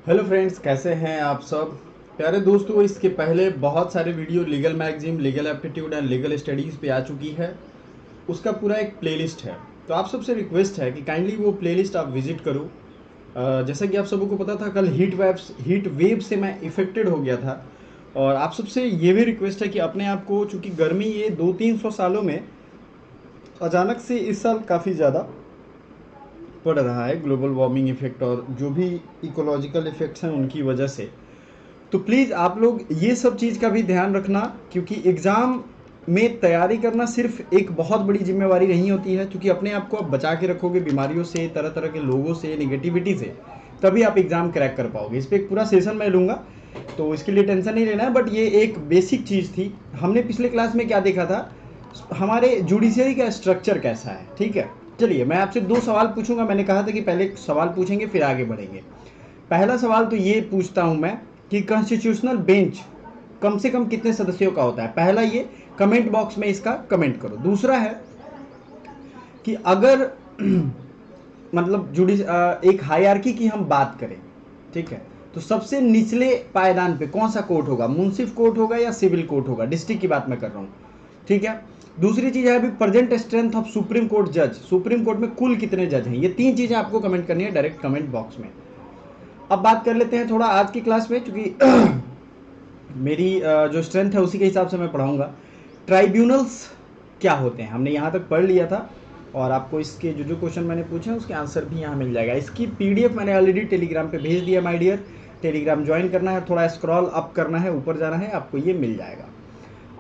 Hello friends, कैसे हैं आप सब प्यारे दोस्तों। इसके पहले बहुत सारे video legal magazine, legal aptitude and legal studies पे आ चुकी है। उसका पूरा एक प्लेलिस्ट है। तो आप सबसे रिक्वेस्ट है कि काइंडली वो प्लेलिस्ट आप विजिट करो। जैसा कि आप सबको को पता था, कल हीट वेव से मैं इफ़ेक्टेड हो गया था। और आप सबसे ये भी रिक्वेस्ट है कि अपने आप को, चूँकि गर्मी ये 200-300 सालों में अचानक से इस साल काफ़ी ज़्यादा पड़ रहा है, ग्लोबल वार्मिंग इफ़ेक्ट और जो भी इकोलॉजिकल इफ़ेक्ट्स हैं उनकी वजह से। तो प्लीज़ आप लोग ये सब चीज़ का भी ध्यान रखना, क्योंकि एग्ज़ाम में तैयारी करना सिर्फ एक बहुत बड़ी जिम्मेवारी नहीं होती है। क्योंकि अपने आप को आप बचा के रखोगे बीमारियों से, तरह तरह के लोगों से, निगेटिविटी से, तभी आप एग्ज़ाम क्रैक कर पाओगे। इस पर एक पूरा सेशन मैं लूँगा, तो इसके लिए टेंशन नहीं लेना है। बट ये एक बेसिक चीज़ थी। हमने पिछले क्लास में क्या देखा था, हमारे जुडिशरी का स्ट्रक्चर कैसा है। ठीक है, चलिए मैं आपसे 2 सवाल पूछूंगा। मैंने कहा था कि पहले सवाल पूछेंगे फिर आगे बढ़ेंगे। पहला सवाल तो ये पूछता हूं मैं कि कॉन्स्टिट्यूशनल बेंच कम से कम कितने सदस्यों का होता है। पहला ये कमेंट बॉक्स में इसका कमेंट करो। दूसरा है कि अगर मतलब एक हायरार्की की हम बात करें, ठीक है, तो सबसे निचले पायदान पे कौन सा कोर्ट होगा, मुंसिफ कोर्ट होगा या सिविल कोर्ट होगा। डिस्ट्रिक्ट की बात मैं कर रहा हूँ, ठीक है। दूसरी चीज है अभी present strength of supreme court जज, सुप्रीम कोर्ट में कुल कितने जज हैं। ये 3 चीजें आपको कमेंट करनी है डायरेक्ट कमेंट बॉक्स में। अब बात कर लेते हैं थोड़ा आज की क्लास में, क्योंकि मेरी जो स्ट्रेंथ है उसी के हिसाब से मैं पढ़ाऊंगा। ट्राइब्यूनल्स क्या होते हैं हमने यहाँ तक पढ़ लिया था, और आपको इसके जो जो क्वेश्चन मैंने पूछे हैं उसके आंसर भी यहाँ मिल जाएगा। इसकी पीडीएफ मैंने ऑलरेडी टेलीग्राम पे भेज दिया माय डियर। टेलीग्राम ज्वाइन करना है, थोड़ा स्क्रॉल अप करना है, ऊपर जाना है, आपको ये मिल जाएगा।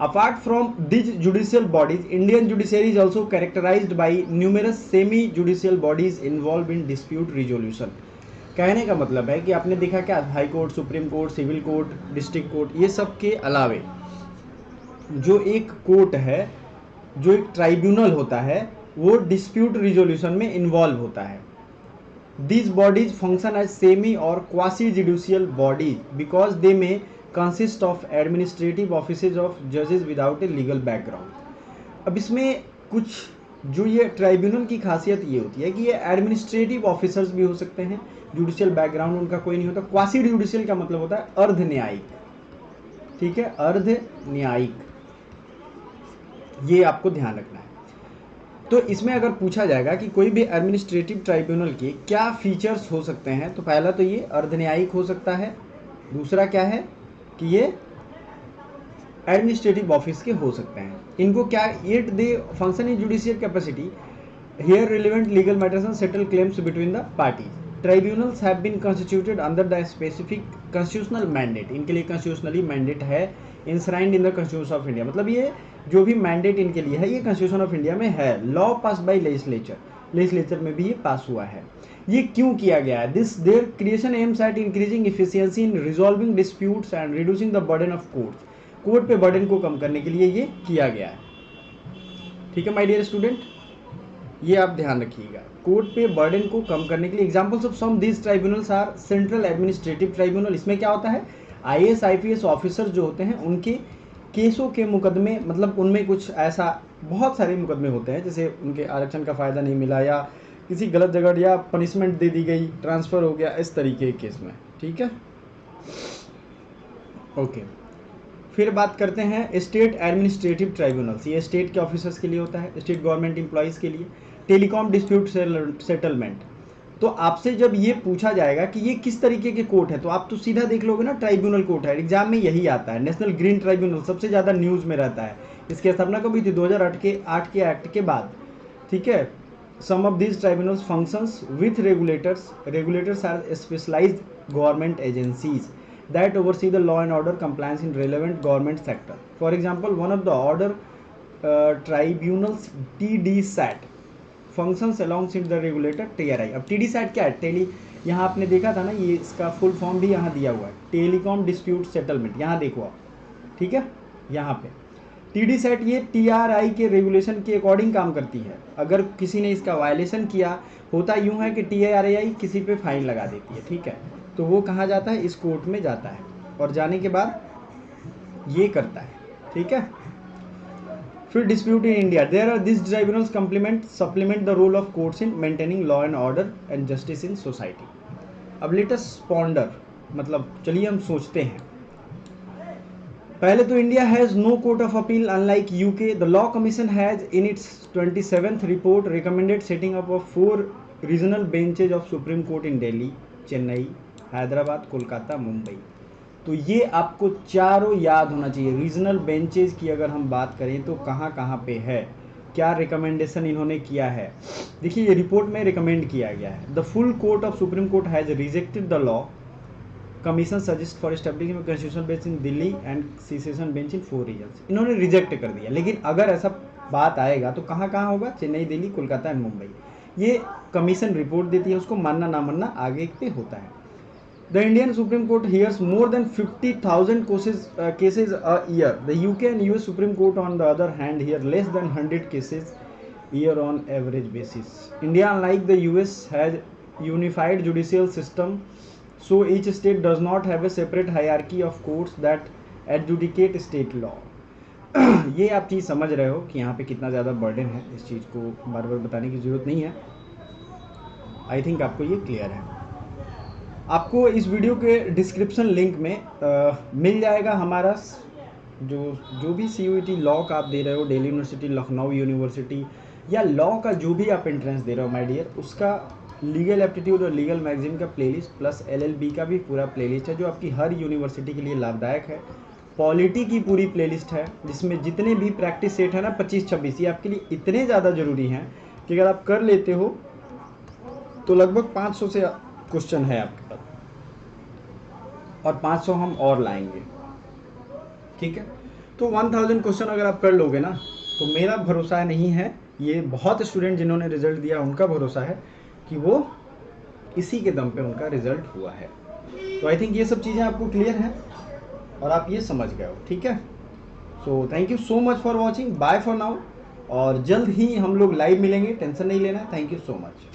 Apart from this judicial bodies, Indian judiciary is also characterised by numerous semi judicial bodies involve in dispute resolution. कहने का मतलब है कि आपने देखा क्या, high court, supreme court, civil court, district court, ये सब के अलावे जो एक कोर्ट है, जो एक ट्राइब्यूनल होता है, वो डिस्प्यूट रिजोल्यूशन में इन्वॉल्व होता है। These bodies function as semi or quasi-judicial bodies because they may consist of administrative offices of judges without a legal background। अब इसमें कुछ जो ये ट्राइब्यूनल की खासियत ये होती है कि ये एडमिनिस्ट्रेटिव ऑफिसर्स भी हो सकते हैं, जुडिशियल बैकग्राउंड उनका कोई नहीं होता। क्वासी जुडिशियल का मतलब होता है अर्ध न्यायिक, ठीक है, अर्ध न्यायिक, ये आपको ध्यान रखना है। तो इसमें अगर पूछा जाएगा कि कोई भी एडमिनिस्ट्रेटिव ट्राइब्यूनल के क्या फीचर्स हो सकते हैं, तो पहला तो ये अर्धन्यायिक हो सकता है। दूसरा क्या है कि ये एडमिनिस्ट्रेटिव ऑफिस के हो सकते हैं। इनको क्या, it they function in judicial capacity hear relevant legal matters and settle claims between the parties. Tribunals have been constituted under the specific constitutional mandate. इनके लिए कॉन्स्टिट्यूशनली मैंडेट है, enshrined in the constitution of India. मतलब ये जो भी mandate इनके लिए है ये कॉन्स्टिट्यूशन ऑफ इंडिया में है। Law pass by legislature, legislature में भी ये पास हुआ है। ये क्यों किया गया है, this their creation aims at increasing efficiency in resolving disputes and reducing the burden of courts. Court पे बर्डन को कम करने के लिए ये किया गया है। ठीक है माय डियर स्टूडेंट, ये आप ध्यान रखिएगा, कोर्ट पे बर्डन को कम करने के लिए। Examples of some these tribunals are central administrative tribunal. इसमें क्या होता है, आईएएस आईपीएस ऑफिसर जो होते हैं उनके केसों के मुकदमे, मतलब उनमें कुछ ऐसा बहुत सारे मुकदमे होते हैं, जैसे उनके आरक्षण का फ़ायदा नहीं मिला या किसी गलत जगह या पनिशमेंट दे दी गई, ट्रांसफ़र हो गया, इस तरीके के केस में। ठीक है, ओके। फिर बात करते हैं स्टेट एडमिनिस्ट्रेटिव ट्राइब्यूनल्स। ये स्टेट के ऑफिसर्स के लिए होता है, स्टेट गवर्नमेंट एम्प्लॉयज़ के लिए। टेलीकॉम डिस्प्यूट सेटलमेंट, तो आपसे जब ये पूछा जाएगा कि ये किस तरीके के कोर्ट है, तो आप तो सीधा देख लोगे ना ट्राइब्यूनल कोर्ट है। एग्जाम में यही आता है। नेशनल ग्रीन ट्राइब्यूनल सबसे ज़्यादा न्यूज़ में रहता है। इसकी स्थापना कब हुई थी, 2008 के एक्ट के बाद। ठीक है, some of these tribunals functions with regulators. Regulators are specialised government agencies that oversee the law and order compliance in relevant government sector. For example, one of the order tribunals, TDSAT, functions alongside the regulator TRI। अब TDSAT क्या है, tele, यहाँ आपने देखा था ना, ये इसका फुल फॉर्म भी यहाँ दिया हुआ है, टेलीकॉम डिस्प्यूट सेटलमेंट। यहाँ देखो आप, ठीक है, यहाँ पे TDSAT ये TRI के रेगुलेशन के अकॉर्डिंग काम करती है। अगर किसी ने इसका वायलेशन किया, होता यूँ है कि TRI किसी पे फाइन लगा देती है, ठीक है, तो वो कहाँ जाता है, इस कोर्ट में जाता है, और जाने के बाद ये करता है। ठीक है, फिर dispute in India, there are this tribunals supplement the role of courts in maintaining law and order and justice in society. अब लेट अस पॉन्डर मतलब चलिए हम सोचते हैं। पहले तो India has no court of appeal unlike UK. The law commission has in its 27th report recommended setting up of 4 regional benches of supreme court in Delhi, Chennai, Hyderabad, Kolkata, Mumbai. तो ये आपको चारों याद होना चाहिए। रीजनल बेंचेज की अगर हम बात करें तो कहाँ कहाँ पे है, क्या रिकमेंडेशन इन्होंने किया है। देखिए ये रिपोर्ट में रिकमेंड किया गया है। The full court of supreme court has rejected the law commission suggest for establishing constitutional bench in Delhi and session bench in 4 regions. इन्होंने रिजेक्ट कर दिया, लेकिन अगर ऐसा बात आएगा तो कहाँ कहाँ होगा, चेन्नई, दिल्ली, कोलकाता एंड मुंबई। ये कमीशन रिपोर्ट देती है, उसको मानना ना मानना आगे पे होता है। The Indian supreme court hears more than 50,000 cases a year. The UK and US Supreme Court on the other hand hear less than 100 cases year on average basis. India, unlike the US, has unified judicial system, so each state does not have a separate hierarchy of courts that adjudicate state law. ये आप चीज़ समझ रहे हो कि यहाँ पे कितना ज़्यादा बर्डन है। इस चीज़ को बार बार बताने की ज़रूरत नहीं है। आई थिंक आपको ये क्लियर है। आपको इस वीडियो के डिस्क्रिप्शन लिंक में मिल जाएगा हमारा जो भी CUET लॉ का आप दे रहे हो, दिल्ली यूनिवर्सिटी, लखनऊ यूनिवर्सिटी या लॉ का जो भी आप एंट्रेंस दे रहे हो माय डियर, उसका लीगल एप्टीट्यूड और लीगल मैगजीन का प्लेलिस्ट प्लस LLB का भी पूरा प्लेलिस्ट है, जो आपकी हर यूनिवर्सिटी के लिए लाभदायक है। पॉलिटी की पूरी प्लेलिस्ट है, जिसमें जितने भी प्रैक्टिस सेट है ना 25-26, ये आपके लिए इतने ज़्यादा ज़रूरी हैं कि अगर आप कर लेते हो तो लगभग 500 से क्वेश्चन है आपके पास, और 500 हम और लाएंगे। ठीक है, तो 1000 क्वेश्चन अगर आप कर लोगे ना, तो मेरा भरोसा नहीं है, ये बहुत स्टूडेंट जिन्होंने रिजल्ट दिया उनका भरोसा है कि वो इसी के दम पे उनका रिजल्ट हुआ है। तो आई थिंक ये सब चीज़ें आपको क्लियर हैं और आप ये समझ गए हो। ठीक है, so thank you so much for watching, bye for now, और जल्द ही हम लोग लाइव मिलेंगे, टेंशन नहीं लेना। Thank you so much.